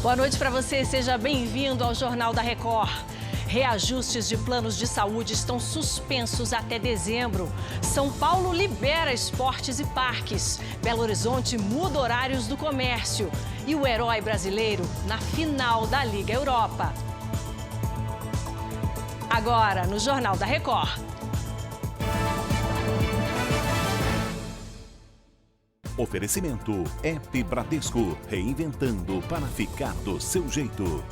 Boa noite para você, seja bem-vindo ao Jornal da Record. Reajustes de planos de saúde estão suspensos até dezembro. São Paulo libera esportes e parques. Belo Horizonte muda horários do comércio. E o herói brasileiro na final da Liga Europa. Agora, no Jornal da Record. Oferecimento App Bradesco, reinventando para ficar do seu jeito.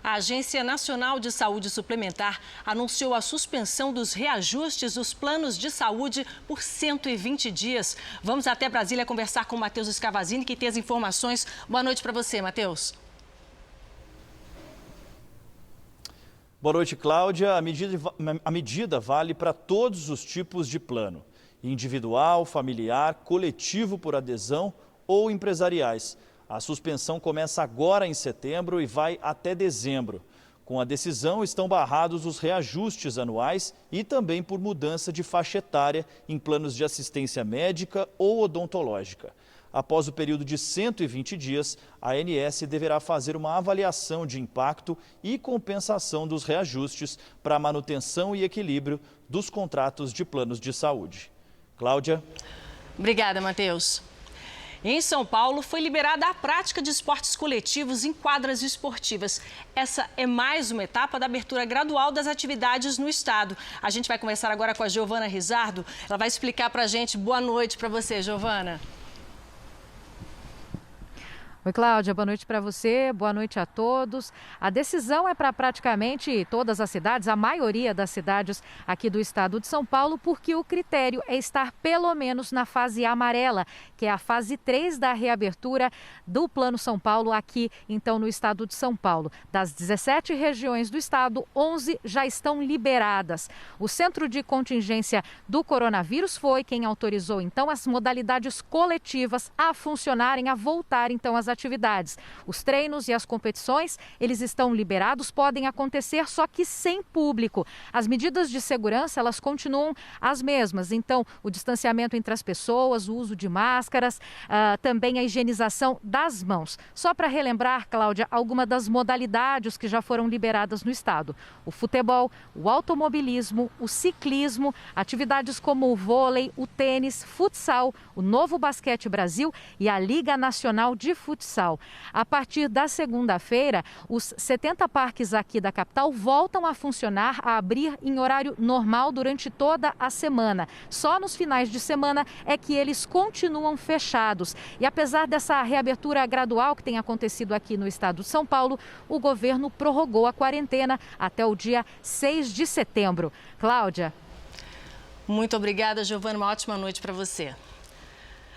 A Agência Nacional de Saúde Suplementar anunciou a suspensão dos reajustes dos planos de saúde por 120 dias. Vamos até Brasília conversar com o Matheus Escavazini, que tem as informações. Boa noite para você, Matheus. Boa noite, Cláudia. A medida vale para todos os tipos de plano: individual, familiar, coletivo por adesão ou empresariais. A suspensão começa agora em setembro e vai até dezembro. Com a decisão, estão barrados os reajustes anuais e também por mudança de faixa etária em planos de assistência médica ou odontológica. Após o período de 120 dias, a ANS deverá fazer uma avaliação de impacto e compensação dos reajustes para a manutenção e equilíbrio dos contratos de planos de saúde. Cláudia. Obrigada, Matheus. Em São Paulo, foi liberada a prática de esportes coletivos em quadras esportivas. Essa é mais uma etapa da abertura gradual das atividades no estado. A gente vai conversar agora com a Giovana Rizardo. Ela vai explicar para a gente. Boa noite para você, Giovana. Oi, Cláudia, boa noite para você, boa noite a todos. A decisão é para praticamente todas as cidades, a maioria das cidades aqui do estado de São Paulo, porque o critério é estar pelo menos na fase amarela, que é a fase 3 da reabertura do Plano São Paulo aqui, então, no estado de São Paulo. Das 17 regiões do estado, 11 já estão liberadas. O Centro de Contingência do Coronavírus foi quem autorizou, então, as modalidades coletivas a funcionarem, a voltar, então, às atividades. Os treinos e as competições, eles estão liberados, podem acontecer, só que sem público. As medidas de segurança, elas continuam as mesmas. Então, o distanciamento entre as pessoas, o uso de máscaras, também a higienização das mãos. Só para relembrar, Cláudia, algumas das modalidades que já foram liberadas no estado: o futebol, o automobilismo, o ciclismo, atividades como o vôlei, o tênis, futsal, o Novo Basquete Brasil e a Liga Nacional de Futsal. A partir da segunda-feira, os 70 parques aqui da capital voltam a funcionar, a abrir em horário normal durante toda a semana. Só nos finais de semana é que eles continuam fechados. E apesar dessa reabertura gradual que tem acontecido aqui no estado de São Paulo, o governo prorrogou a quarentena até o dia 6 de setembro. Cláudia. Muito obrigada, Giovana. Uma ótima noite para você.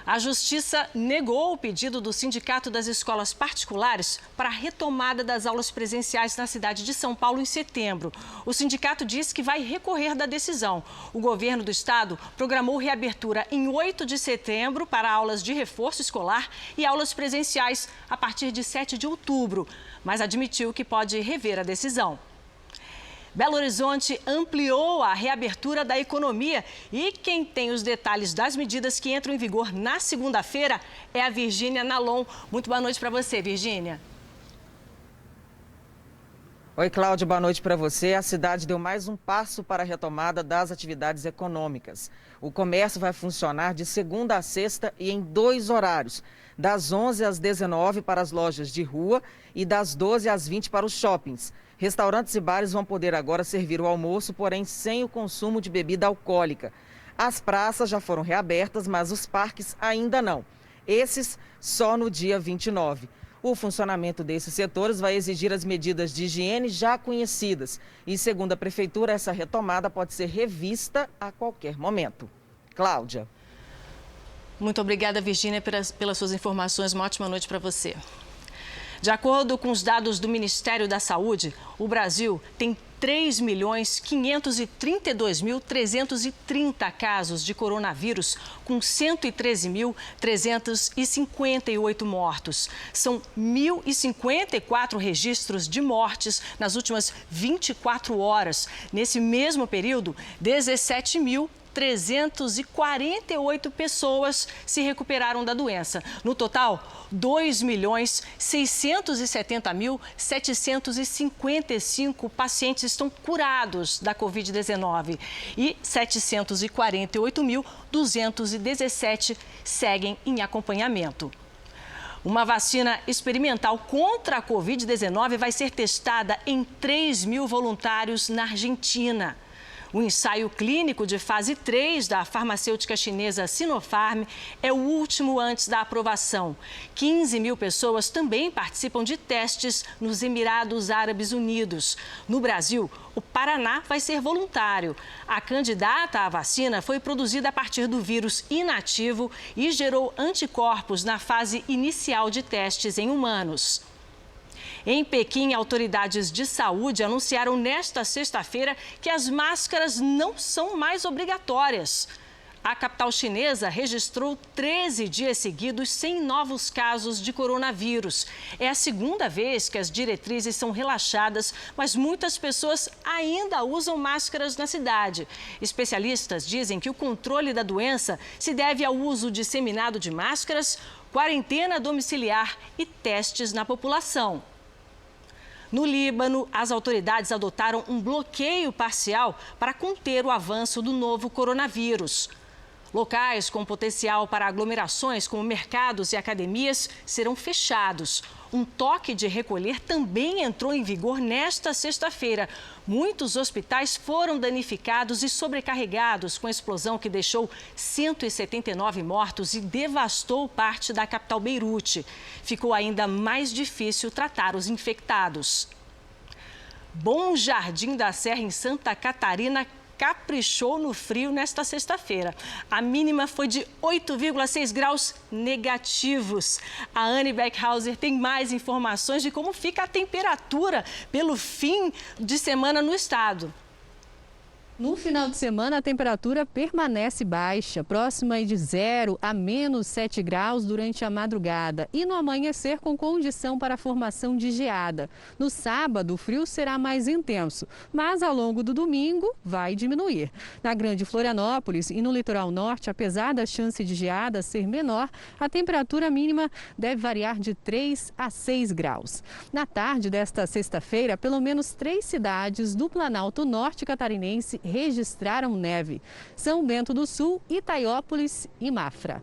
A Justiça negou o pedido do Sindicato das Escolas Particulares para a retomada das aulas presenciais na cidade de São Paulo em setembro. O sindicato disse que vai recorrer da decisão. O governo do estado programou reabertura em 8 de setembro para aulas de reforço escolar e aulas presenciais a partir de 7 de outubro, mas admitiu que pode rever a decisão. Belo Horizonte ampliou a reabertura da economia e quem tem os detalhes das medidas que entram em vigor na segunda-feira é a Virgínia Nalon. Muito boa noite para você, Virgínia. Oi, Cláudia, boa noite para você. A cidade deu mais um passo para a retomada das atividades econômicas. O comércio vai funcionar de segunda a sexta e em 2 horários, das 11 às 19 para as lojas de rua e das 12 às 20 para os shoppings. Restaurantes e bares vão poder agora servir o almoço, porém sem o consumo de bebida alcoólica. As praças já foram reabertas, mas os parques ainda não. Esses só no dia 29. O funcionamento desses setores vai exigir as medidas de higiene já conhecidas. E, segundo a Prefeitura, essa retomada pode ser revista a qualquer momento. Cláudia. Muito obrigada, Virgínia, pelas suas informações. Uma ótima noite para você. De acordo com os dados do Ministério da Saúde, o Brasil tem 3.532.330 casos de coronavírus, com 113.358 mortos. São 1.054 registros de mortes nas últimas 24 horas. Nesse mesmo período, 17.000 348 pessoas se recuperaram da doença. No total, 2.670.755 pacientes estão curados da Covid-19 e 748.217 seguem em acompanhamento. Uma vacina experimental contra a Covid-19 vai ser testada em 3.000 voluntários na Argentina. O ensaio clínico de fase 3 da farmacêutica chinesa Sinopharm é o último antes da aprovação. 15.000 pessoas também participam de testes nos Emirados Árabes Unidos. No Brasil, o Paraná vai ser voluntário. A candidata à vacina foi produzida a partir do vírus inativo e gerou anticorpos na fase inicial de testes em humanos. Em Pequim, autoridades de saúde anunciaram nesta sexta-feira que as máscaras não são mais obrigatórias. A capital chinesa registrou 13 dias seguidos sem novos casos de coronavírus. É a segunda vez que as diretrizes são relaxadas, mas muitas pessoas ainda usam máscaras na cidade. Especialistas dizem que o controle da doença se deve ao uso disseminado de máscaras, quarentena domiciliar e testes na população. No Líbano, as autoridades adotaram um bloqueio parcial para conter o avanço do novo coronavírus. Locais com potencial para aglomerações, como mercados e academias, serão fechados. Um toque de recolher também entrou em vigor nesta sexta-feira. Muitos hospitais foram danificados e sobrecarregados com a explosão que deixou 179 mortos e devastou parte da capital Beirute. Ficou ainda mais difícil tratar os infectados. Bom Jardim da Serra, em Santa Catarina, caprichou no frio nesta sexta-feira. A mínima foi de 8,6 graus negativos. A Anne Beckhauser tem mais informações de como fica a temperatura pelo fim de semana no estado. No final de semana, a temperatura permanece baixa, próxima de 0 a menos 7 graus durante a madrugada e no amanhecer com condição para a formação de geada. No sábado, o frio será mais intenso, mas ao longo do domingo vai diminuir. Na Grande Florianópolis e no litoral norte, apesar da chance de geada ser menor, a temperatura mínima deve variar de 3 a 6 graus. Na tarde desta sexta-feira, pelo menos 3 cidades do Planalto Norte catarinense registraram neve: São Bento do Sul, Itaiópolis e Mafra.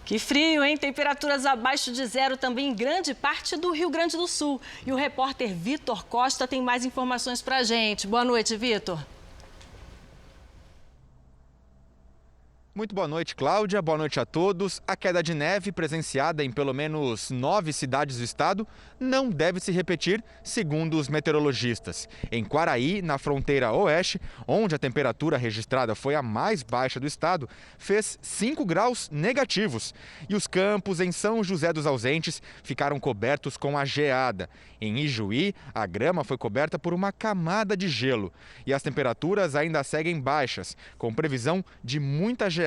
Que frio, hein? Temperaturas abaixo de 0 também em grande parte do Rio Grande do Sul. E o repórter Vitor Costa tem mais informações pra gente. Boa noite, Vitor. Muito boa noite, Cláudia. Boa noite a todos. A queda de neve presenciada em pelo menos 9 cidades do estado não deve se repetir, segundo os meteorologistas. Em Quaraí, na fronteira oeste, onde a temperatura registrada foi a mais baixa do estado, fez 5 graus negativos. E os campos em São José dos Ausentes ficaram cobertos com a geada. Em Ijuí, a grama foi coberta por uma camada de gelo. E as temperaturas ainda seguem baixas, com previsão de muita geada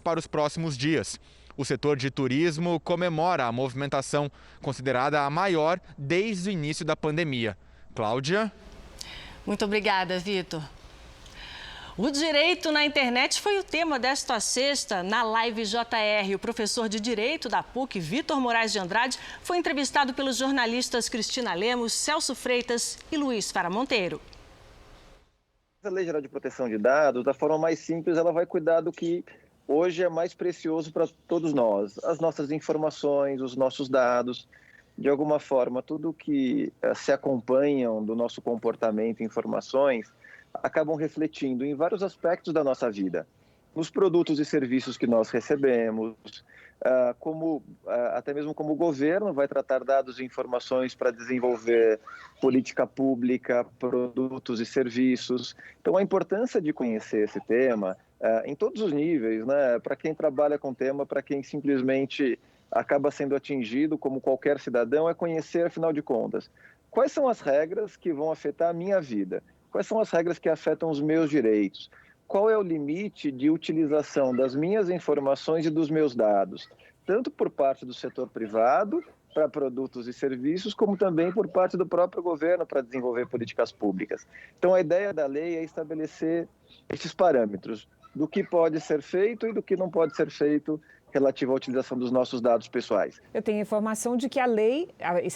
para os próximos dias. O setor de turismo comemora a movimentação, considerada a maior desde o início da pandemia. Cláudia? Muito obrigada, Vitor. O direito na internet foi o tema desta sexta na Live JR. O professor de Direito da PUC, Vitor Moraes de Andrade, foi entrevistado pelos jornalistas Cristina Lemos, Celso Freitas e Luiz Fara Monteiro. A Lei Geral de Proteção de Dados, da forma mais simples, ela vai cuidar do que hoje é mais precioso para todos nós. As nossas informações, os nossos dados, de alguma forma, tudo que se acompanham do nosso comportamento, informações, acabam refletindo em vários aspectos da nossa vida. Nos produtos e serviços que nós recebemos, até mesmo como o governo vai tratar dados e informações para desenvolver política pública, produtos e serviços. Então, a importância de conhecer esse tema em todos os níveis, né? Para quem trabalha com o tema, para quem simplesmente acaba sendo atingido como qualquer cidadão, é conhecer, afinal de contas, quais são as regras que vão afetar a minha vida, quais são as regras que afetam os meus direitos. Qual é o limite de utilização das minhas informações e dos meus dados, tanto por parte do setor privado para produtos e serviços, como também por parte do próprio governo para desenvolver políticas públicas. Então, a ideia da lei é estabelecer esses parâmetros do que pode ser feito e do que não pode ser feito relativo à utilização dos nossos dados pessoais. Eu tenho informação de que a lei,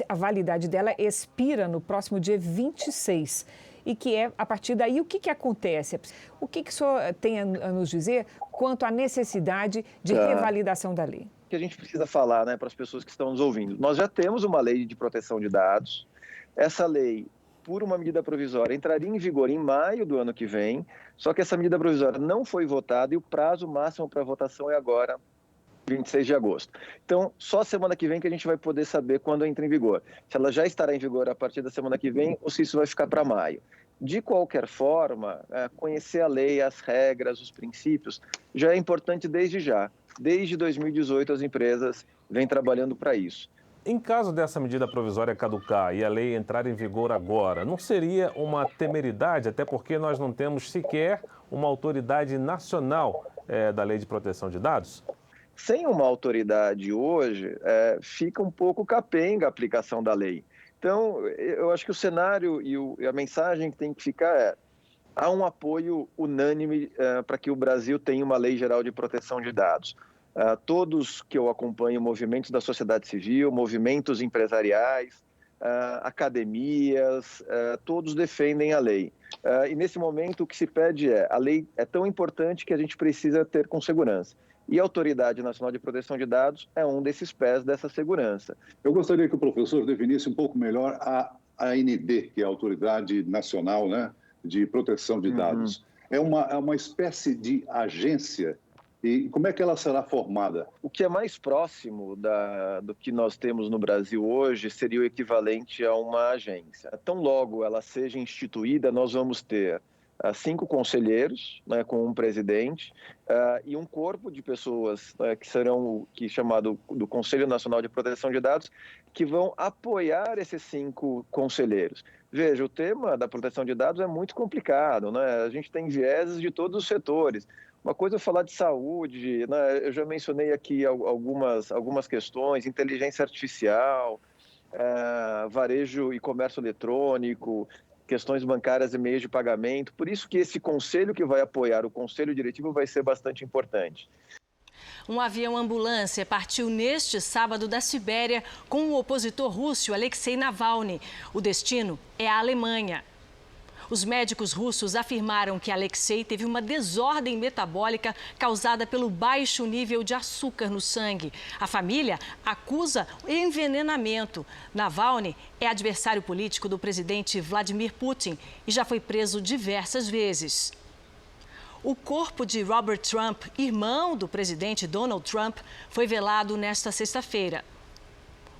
a validade dela expira no próximo dia 26 e que é a partir daí o que acontece? O que o senhor tem a nos dizer quanto à necessidade de revalidação da lei? O que a gente precisa falar, né, para as pessoas que estão nos ouvindo? Nós já temos uma lei de proteção de dados. Essa lei, por uma medida provisória, entraria em vigor em maio do ano que vem, só que essa medida provisória não foi votada e o prazo máximo para votação é agora, 26 de agosto. Então, só semana que vem que a gente vai poder saber quando entra em vigor. Se ela já estará em vigor a partir da semana que vem ou se isso vai ficar para maio. De qualquer forma, conhecer a lei, as regras, os princípios, já é importante desde já. Desde 2018, as empresas vêm trabalhando para isso. Em caso dessa medida provisória caducar e a lei entrar em vigor agora, não seria uma temeridade, até porque nós não temos sequer uma autoridade nacional da Lei de Proteção de Dados? Sem uma autoridade hoje, fica um pouco capenga a aplicação da lei. Então, eu acho que o cenário e a mensagem que tem que ficar há um apoio unânime para que o Brasil tenha uma lei geral de proteção de dados. Todos que eu acompanho, movimentos da sociedade civil, movimentos empresariais, academias, todos defendem a lei. E nesse momento o que se pede a lei é tão importante que a gente precisa ter com segurança. E a Autoridade Nacional de Proteção de Dados é um desses pés dessa segurança. Eu gostaria que o professor definisse um pouco melhor a AND, que é a Autoridade Nacional, né, de Proteção de Dados. É uma espécie de agência. E como é que ela será formada? O que é mais próximo do que nós temos no Brasil hoje seria o equivalente a uma agência. Tão logo ela seja instituída, nós vamos ter 5 conselheiros, né, com um presidente, e um corpo de pessoas que serão chamado do Conselho Nacional de Proteção de Dados, que vão apoiar esses 5 conselheiros. Veja, o tema da proteção de dados é muito complicado, né? A gente tem vieses de todos os setores. Uma coisa é falar de saúde, né? Eu já mencionei aqui algumas questões, inteligência artificial, varejo e comércio eletrônico, questões bancárias e meios de pagamento. Por isso que esse conselho que vai apoiar o conselho diretivo vai ser bastante importante. Um avião ambulância partiu neste sábado da Sibéria com o opositor russo Alexei Navalny. O destino é a Alemanha. Os médicos russos afirmaram que Alexei teve uma desordem metabólica causada pelo baixo nível de açúcar no sangue. A família acusa envenenamento. Navalny é adversário político do presidente Vladimir Putin e já foi preso diversas vezes. O corpo de Robert Trump, irmão do presidente Donald Trump, foi velado nesta sexta-feira.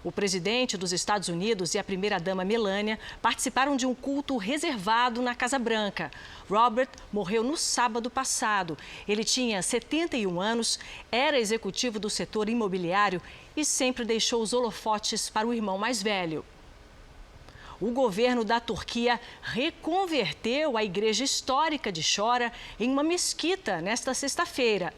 O presidente dos Estados Unidos e a primeira-dama Melania participaram de um culto reservado na Casa Branca. Robert morreu no sábado passado. Ele tinha 71 anos, era executivo do setor imobiliário e sempre deixou os holofotes para o irmão mais velho. O governo da Turquia reconverteu a igreja histórica de Chora em uma mesquita nesta sexta-feira.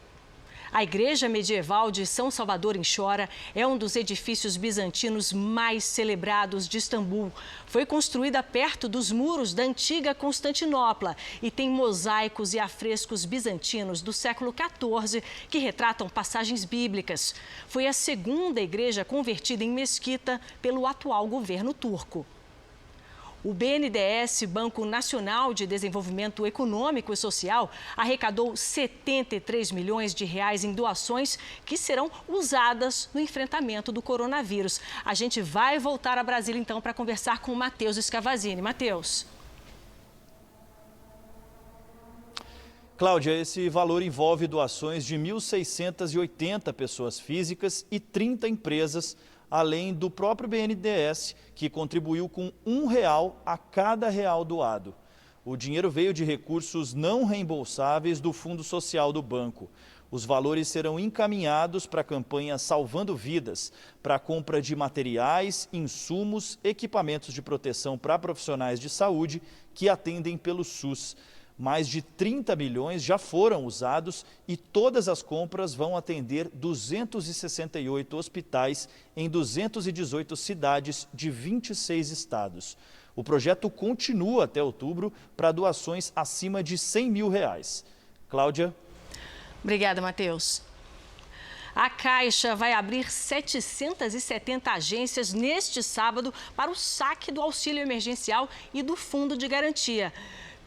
A igreja medieval de São Salvador em Chora é um dos edifícios bizantinos mais celebrados de Istambul. Foi construída perto dos muros da antiga Constantinopla e tem mosaicos e afrescos bizantinos do século XIV que retratam passagens bíblicas. Foi a segunda igreja convertida em mesquita pelo atual governo turco. O BNDES, Banco Nacional de Desenvolvimento Econômico e Social, arrecadou 73 milhões de reais em doações que serão usadas no enfrentamento do coronavírus. A gente vai voltar a Brasília, então, para conversar com o Matheus Scavazini. Matheus. Cláudia, esse valor envolve doações de 1.680 pessoas físicas e 30 empresas, além do próprio BNDES, que contribuiu com R$1 a cada real doado. O dinheiro veio de recursos não reembolsáveis do Fundo Social do banco. Os valores serão encaminhados para a campanha Salvando Vidas, para a compra de materiais, insumos, equipamentos de proteção para profissionais de saúde que atendem pelo SUS. Mais de 30 milhões já foram usados e todas as compras vão atender 268 hospitais em 218 cidades de 26 estados. O projeto continua até outubro para doações acima de R$100 mil. Cláudia. Obrigada, Matheus. A Caixa vai abrir 770 agências neste sábado para o saque do auxílio emergencial e do fundo de garantia.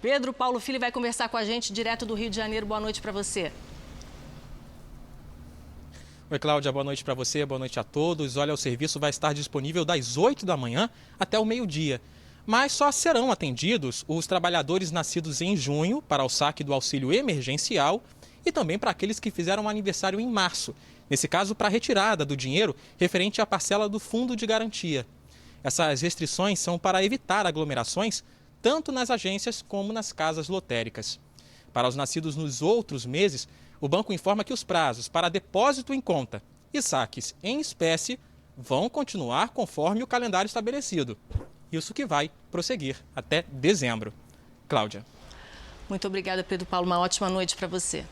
Pedro Paulo Filho vai conversar com a gente direto do Rio de Janeiro. Boa noite para você. Oi, Cláudia, boa noite para você, boa noite a todos. Olha, o serviço vai estar disponível das 8 da manhã até o meio-dia. Mas só serão atendidos os trabalhadores nascidos em junho para o saque do auxílio emergencial e também para aqueles que fizeram aniversário em março. Nesse caso, para a retirada do dinheiro referente à parcela do fundo de garantia. Essas restrições são para evitar aglomerações tanto nas agências como nas casas lotéricas. Para os nascidos nos outros meses, o banco informa que os prazos para depósito em conta e saques em espécie vão continuar conforme o calendário estabelecido. Isso que vai prosseguir até dezembro. Cláudia. Muito obrigada, Pedro Paulo. Uma ótima noite para você.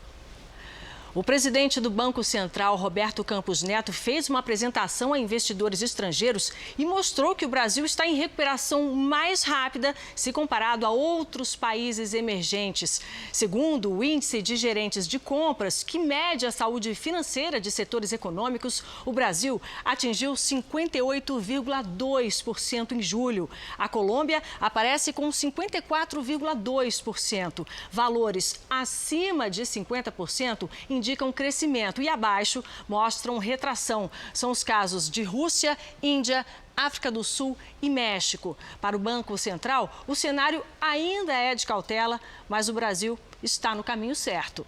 O presidente do Banco Central, Roberto Campos Neto, fez uma apresentação a investidores estrangeiros e mostrou que o Brasil está em recuperação mais rápida se comparado a outros países emergentes. Segundo o índice de gerentes de compras, que mede a saúde financeira de setores econômicos, o Brasil atingiu 58,2% em julho. A Colômbia aparece com 54,2%. Valores acima de 50% indicam crescimento e abaixo mostram retração. São os casos de Rússia, Índia, África do Sul e México. Para o Banco Central, o cenário ainda é de cautela, mas o Brasil está no caminho certo.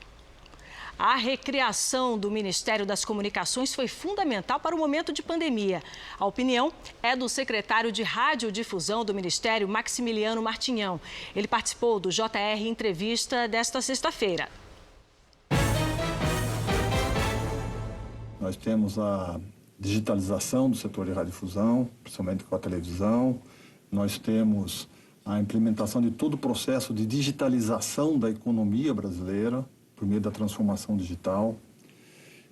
A recriação do Ministério das Comunicações foi fundamental para o momento de pandemia. A opinião é do secretário de Radiodifusão do Ministério, Maximiliano Martinhão. Ele participou do JR Entrevista desta sexta-feira. Nós temos a digitalização do setor de radiodifusão, principalmente com a televisão. Nós temos a implementação de todo o processo de digitalização da economia brasileira, por meio da transformação digital.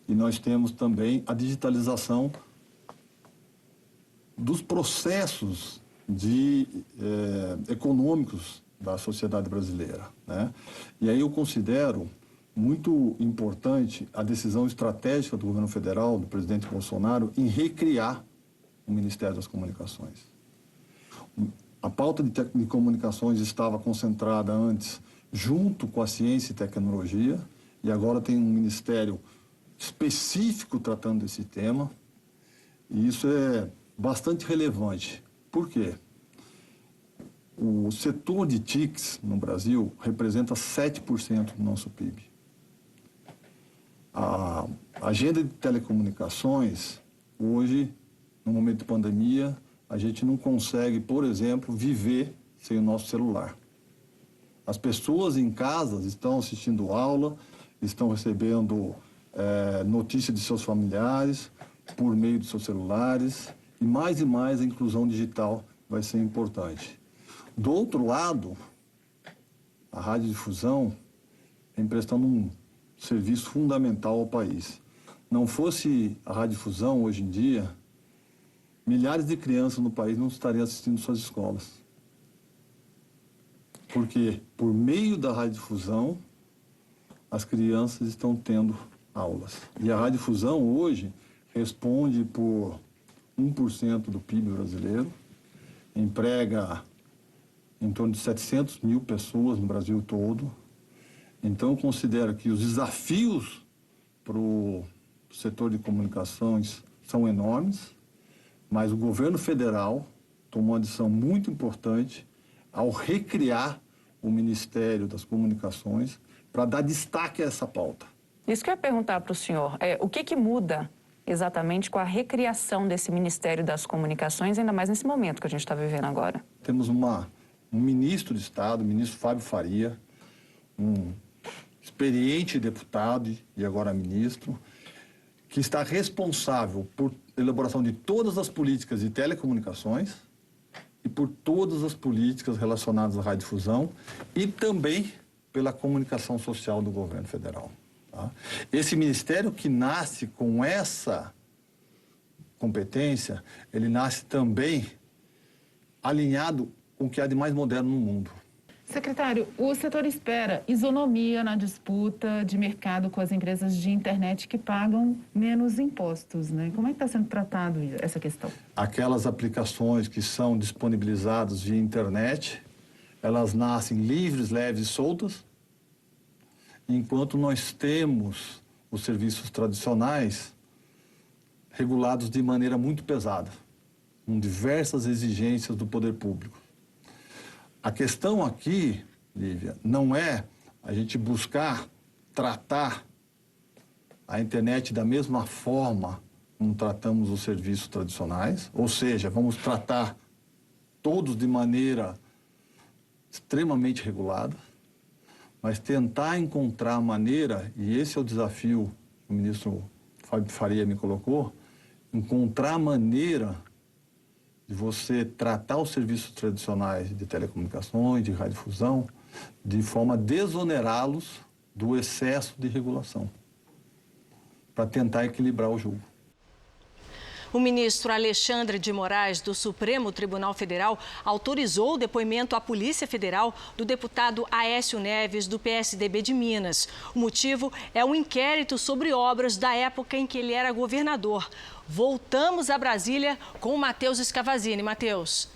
E nós temos também a digitalização dos processos econômicos da sociedade brasileira, né? E aí eu considero muito importante a decisão estratégica do governo federal, do presidente Bolsonaro, em recriar o Ministério das Comunicações. A pauta de comunicações estava concentrada antes junto com a ciência e tecnologia, e agora tem um ministério específico tratando desse tema, e isso é bastante relevante. Por quê? O setor de TICs no Brasil representa 7% do nosso PIB. A agenda de telecomunicações, hoje, no momento de pandemia, a gente não consegue, por exemplo, viver sem o nosso celular. As pessoas em casa estão assistindo aula, estão recebendo notícias de seus familiares por meio de seus celulares, e mais a inclusão digital vai ser importante. Do outro lado, a radiodifusão vem prestando um serviço fundamental ao país. Não fosse a radiodifusão, hoje em dia, milhares de crianças no país não estariam assistindo suas escolas. Porque, por meio da radiodifusão, as crianças estão tendo aulas. E a radiodifusão, hoje, responde por 1% do PIB brasileiro, emprega em torno de 700 mil pessoas no Brasil todo. Então, eu considero que os desafios para o setor de comunicações são enormes, mas o governo federal tomou uma decisão muito importante ao recriar o Ministério das Comunicações para dar destaque a essa pauta. Isso que eu ia perguntar para o senhor, o que muda exatamente com a recriação desse Ministério das Comunicações, ainda mais nesse momento que a gente está vivendo agora? Temos um ministro de Estado, o ministro Fábio Faria, um experiente deputado e agora ministro, que está responsável por elaboração de todas as políticas de telecomunicações e por todas as políticas relacionadas à radiodifusão e também pela comunicação social do governo federal. Tá? Esse ministério que nasce com essa competência, ele nasce também alinhado com o que há de mais moderno no mundo. Secretário, o setor espera isonomia na disputa de mercado com as empresas de internet que pagam menos impostos, né? Como é que está sendo tratado essa questão? Aquelas aplicações que são disponibilizadas via internet, elas nascem livres, leves e soltas, enquanto nós temos os serviços tradicionais regulados de maneira muito pesada, com diversas exigências do poder público. A questão aqui, Lívia, não é a gente buscar tratar a internet da mesma forma como tratamos os serviços tradicionais, ou seja, vamos tratar todos de maneira extremamente regulada, mas tentar encontrar a maneira, e esse é o desafio que o ministro Fábio Faria me colocou, encontrar a maneira de você tratar os serviços tradicionais de telecomunicações, de radiodifusão, de forma a desonerá-los do excesso de regulação, para tentar equilibrar o jogo. O ministro Alexandre de Moraes, do Supremo Tribunal Federal, autorizou o depoimento à Polícia Federal do deputado Aécio Neves, do PSDB de Minas. O motivo é um inquérito sobre obras da época em que ele era governador. Voltamos a Brasília com o Matheus Scavazini. Matheus.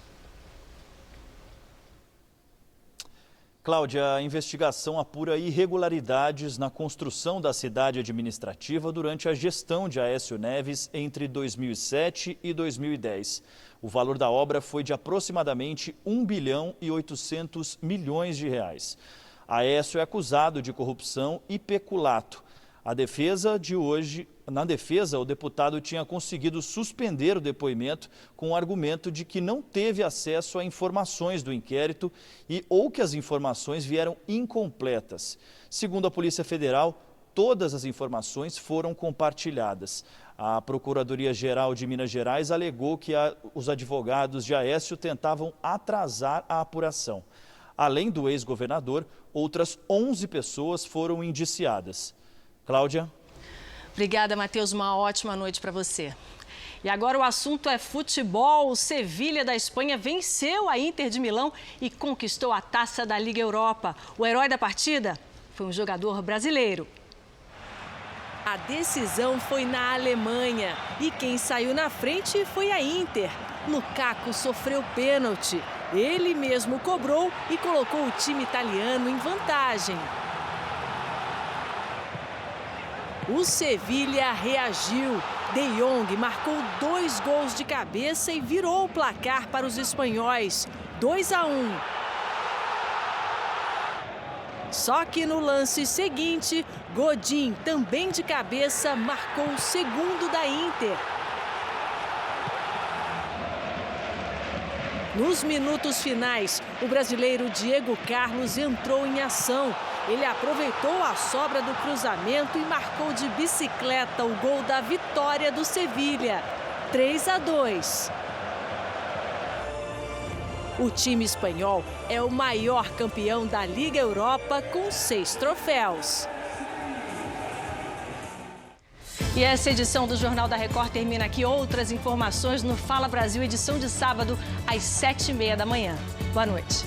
Cláudia, a investigação apura irregularidades na construção da cidade administrativa durante a gestão de Aécio Neves entre 2007 e 2010. O valor da obra foi de aproximadamente 1 bilhão e 800 milhões de reais. Aécio é acusado de corrupção e peculato. Na defesa, o deputado tinha conseguido suspender o depoimento com o argumento de que não teve acesso a informações do inquérito ou que as informações vieram incompletas. Segundo a Polícia Federal, todas as informações foram compartilhadas. A Procuradoria-Geral de Minas Gerais alegou que os advogados de Aécio tentavam atrasar a apuração. Além do ex-governador, outras 11 pessoas foram indiciadas. Cláudia. Obrigada, Matheus. Uma ótima noite para você. E agora o assunto é futebol. O Sevilha da Espanha venceu a Inter de Milão e conquistou a taça da Liga Europa. O herói da partida foi um jogador brasileiro. A decisão foi na Alemanha e quem saiu na frente foi a Inter. Lukaku sofreu pênalti. Ele mesmo cobrou e colocou o time italiano em vantagem. O Sevilha reagiu. De Jong marcou 2 gols de cabeça e virou o placar para os espanhóis, 2-1. Só que no lance seguinte, Godin, também de cabeça, marcou o segundo da Inter. Nos minutos finais, o brasileiro Diego Carlos entrou em ação. Ele aproveitou a sobra do cruzamento e marcou de bicicleta o gol da vitória do Sevilha, 3-2. O time espanhol é o maior campeão da Liga Europa com 6 troféus. E essa edição do Jornal da Record termina aqui. Outras informações no Fala Brasil, edição de sábado, às 7h30 da manhã. Boa noite.